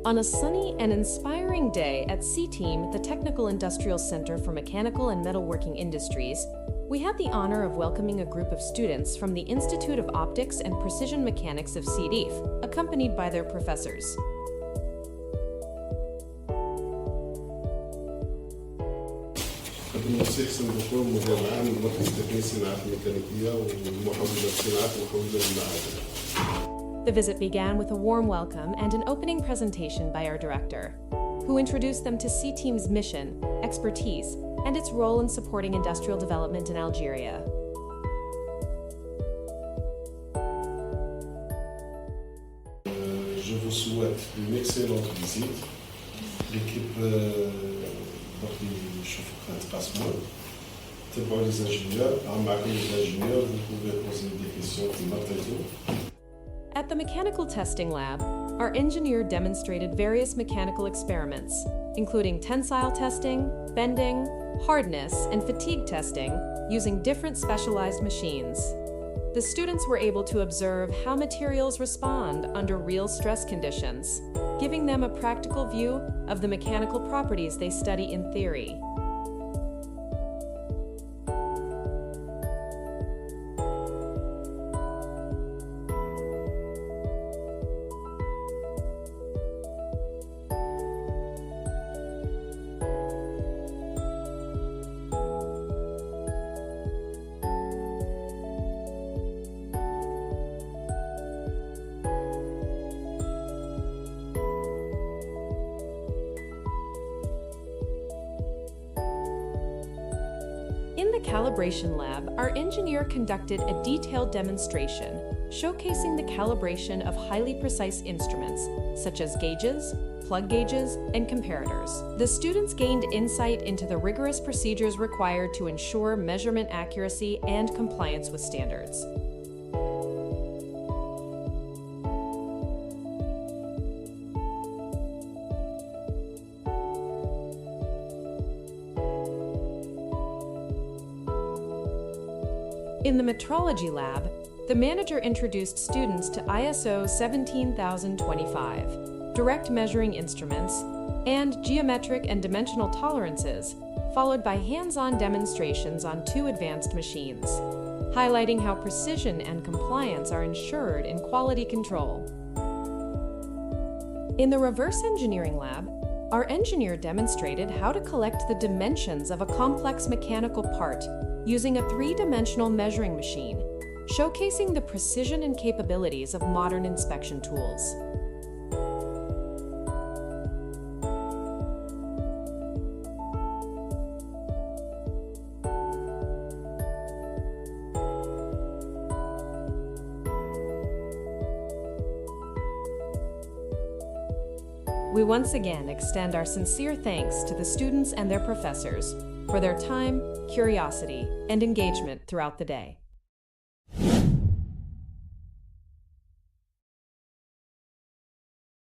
On a sunny and inspiring day at CTIME, the Technical Industrial Center for Mechanical and Metalworking Industries, we had the honor of welcoming a group of students from the Institute of Optics and Precision Mechanics of CTIME, accompanied by their professors. بالنصيحة سنقول مدير عام مركز تقنية الصناعات الميكانيكية ومحولة الصناعات ومحولة المعادن. The visit began with a warm welcome and an opening presentation by our director, who introduced them to CTIME's mission, expertise, and its role in supporting industrial development in Algeria. Je vous souhaite une excellente visite. L'équipe تبعوا les ingénieurs, معكم les ingénieurs, vous pouvez poser des questions qui m'intéressent. At the mechanical testing lab, our engineer demonstrated various mechanical experiments, including tensile testing, bending, hardness, and fatigue testing using different specialized machines. The students were able to observe how materials respond under real stress conditions, giving them a practical view of the mechanical properties they study in theory. In the calibration lab, our engineer conducted a detailed demonstration showcasing the calibration of highly precise instruments such as gauges, plug gauges, and comparators. The students gained insight into the rigorous procedures required to ensure measurement accuracy and compliance with standards. In the Metrology lab, the manager introduced students to ISO 17025, direct measuring instruments, and geometric and dimensional tolerances, followed by hands-on demonstrations on 2 advanced machines, highlighting how precision and compliance are ensured in quality control. In the reverse engineering lab, our engineer demonstrated how to collect the dimensions of a complex mechanical part using a 3-dimensional measuring machine, showcasing the precision and capabilities of modern inspection tools. We once again extend our sincere thanks to the students and their professors for their time, curiosity, and engagement throughout the day.